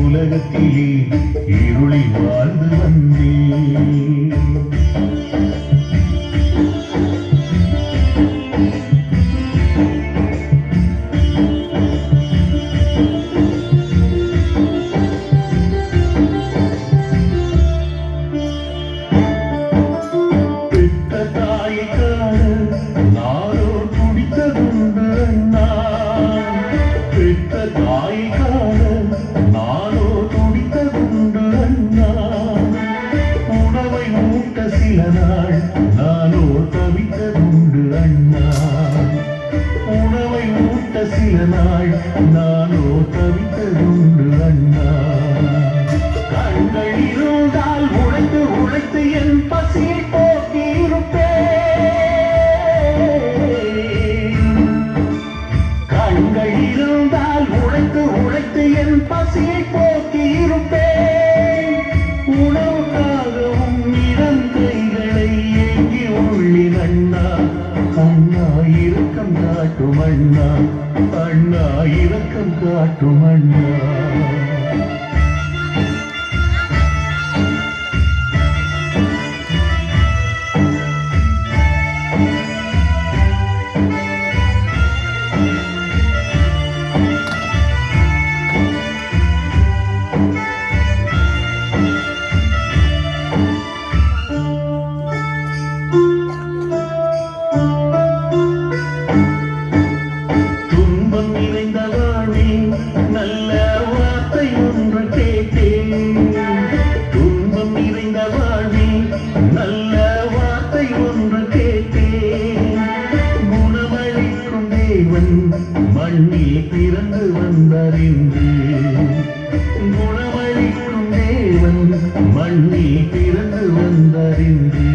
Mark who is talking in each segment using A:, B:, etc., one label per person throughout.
A: உலகத்திலே இருளில் வாழ்ந்து வந்தேன். பெற்ற தாயை காண நாளோ துடித்ததுண்டு அண்ணா. பெற்ற தாயை காண நாளோ துடித்ததுண்டு அண்ணா. உணவை மூட்ட சில நாள் நானோ தவித்ததுண்டு அண்ணா. உணவை மூட்ட சில நாள் நானோ தவித்ததுண்டு அண்ணா. கண்கள் இருந்தால் உழைத்து உழைத்து என் பசியை போக்கி இருப்பேன். கண்கள் இருந்தால் உழைத்து உழைத்து என் பசியை போக்கி இருப்பேன். உணவுக்காகவும் இடம் கைகளை ஏங்கி உள்ளின் அண்ணா. அண்ணா இரக்கம் காட்டும் அண்ணா. அண்ணா இரக்கம் காட்டும் அண்ணா. துன்பம் நிறைந்த வாழ்வில் நல்ல வார்த்தை ஒன்று கேட்டேன். துன்பம் நிறைந்த வாழ்வில் நல்ல வார்த்தை ஒன்று கேட்டேன். குணமளிக்கும் தேவன் மண்ணில் பிறந்து வந்தார் என்று. குணமளிக்கும் தேவன் மண்ணில் பிறந்து வந்தார் என்று.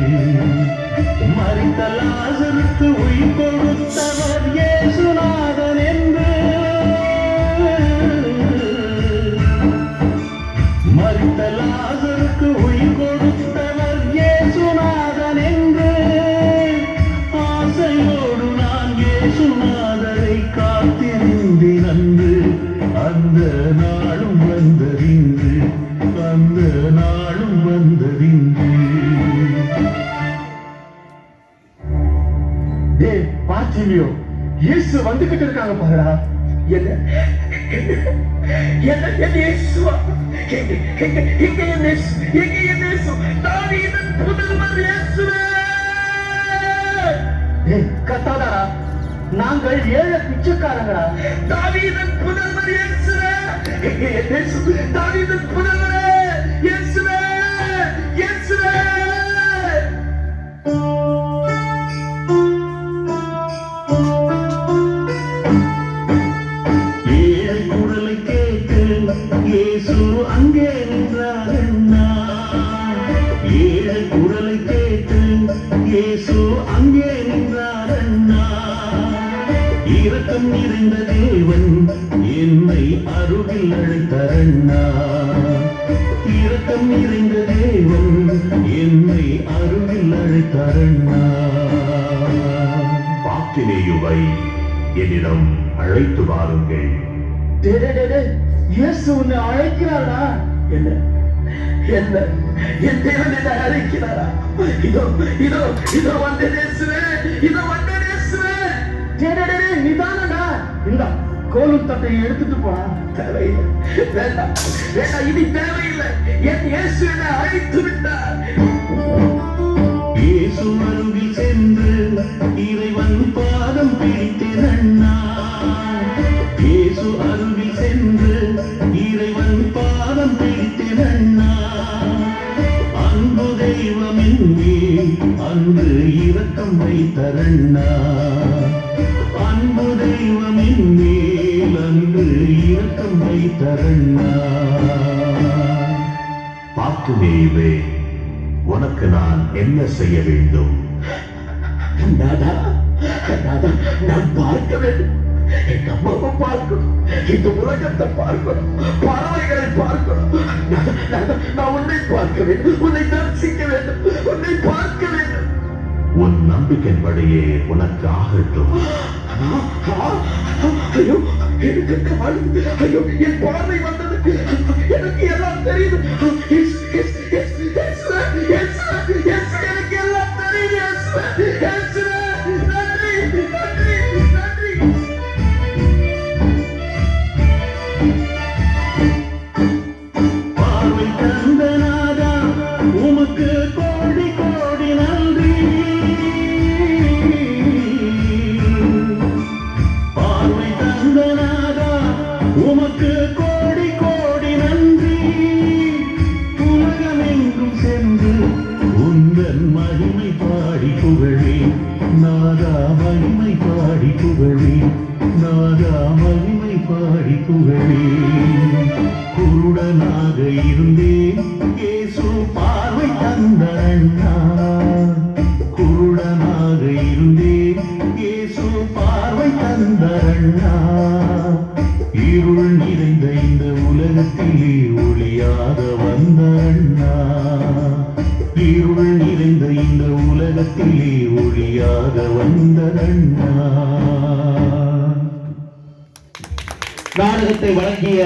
A: மரித்த லாசருக்கு உயிர் கொடுத்தவர் இயேசுநாதன் என்று. மரித்த லாசருக்கு உயிர் கொடுத்தவர் இயேசுநாதன் என்று. ஆசையோடு நான் இயேசுநாதரை காத்திருந்தேன் அன்று. அந்த நாளும் வந்தறிந்து. அந்த நாளும் வந்தறிந்து. பாத்திமியோ இயேசு வந்துகிட்டு இருக்காங்க பாருடா. என்ன என்ன என்ன இயேசுவா? எங்க இயேசு? தாவீதின் புதல்வர் இயேசுவே! கத்தாதடா, நாங்கள் ஏழை பிச்சைக்காரங்களா? தாவீதின் புதல்வர் இயேசுவே! எங்க இயேசு? தாவீதின் புதல்வரே இயேசுவே! இயேசுவே! இயேசு அங்கே நின்றார் அண்ணா. ஏழை குரலை கேட்டு இயேசு அங்கே நின்றார் அண்ணா. இரக்கம் நிறைந்த தேவன் என்னை அருகில் அழைத்தார் அண்ணா. இரக்கம் நிறைந்த தேவன் என்னை அருகில் அழைத்தார் அண்ணா.
B: பாக்கினேயுவை என்னிடம் அழைத்து வாருங்கள்.
A: இயேசு உன்னை அழைக்கிறாரா? என்ன என்ன என் தேவன் என்னை அழைக்கிறாரா? இதோ இதோ இதோ வந்த இயேசுவே! இதோ வந்த இயேசுவே! நிதானடா. இந்த கோலும் தட்டையை எடுத்துட்டு போனா. தேவையில்லை, வேண்டாம் வேண்டாம், இது தேவையில்லை. என் இயேசு என்னை அழைத்து விட்டார்.
B: இயேசு அருகில் சென்று இறைவன் பாதம் பிடித்தேன் அண்ணா. இயேசு அருகில் சென்று இறைவன் பாதம் பிடித்தேன் அண்ணா. அன்பு தெய்வம் எங்கே அன்று இரக்கம் வைத்தார் அண்ணா. அன்பு தெய்வம் எங்கே அன்று இரக்கம் வைத்தார் அண்ணா. ஆத்துமேவே, உனக்கு நான் என்ன செய்ய வேண்டும்?
A: நாதா, நாதா, நான் பார்க்க வேண்டும். எங்க அம்மாவை பார்க்கணும், இந்த உலகத்தை பார்க்கணும், பறவைகளை பார்க்கணும். நாதா, நாதா, நான் உன்னை பார்க்க வேண்டும், உன்னை தரிசிக்க வேண்டும், உன்னை பார்க்க வேண்டும்.
B: உன் நம்பிக்கையின்படியே உனக்கு ஆகட்டும்.
A: ஐயோ, எனக்கு கால், ஐயோ, என் பார்வை வந்தது, எனக்கு எல்லாம் தெரியுது. Yes, yes, yes, yes, yes, yes, எனக்கு எல்லாம் தெரியுது. எஸ், எஸ், நன்றி, நன்றி, நன்றி.
B: பார்வை தந்த நாதா, உமக்கு கோடி கோடி நன்றி. பார்வை தந்த நாதா, உமக்கு கோடி கோடி நன்றி. உலகமெங்கும் சென்று உந்தன் மகிமை பாடி புகழேன். நாதா மகிமை பாடி புகழேன். நாதா மகிமை பாடி புகழேன். குருடனாக இருந்தேன், இயேசு பார்வை தந்த அண்ணா. குருடனாக இருந்தேன், இயேசு பார்வை தந்த அண்ணா. இருள் நிறைந்த இந்த உலகத்திலே ஒளியாக வந்த அண்ணா. இருள் நிறைந்த இந்த உலகத்திலே ஒளியாக வந்த அண்ணா.
A: நாடகத்தை வழங்கிய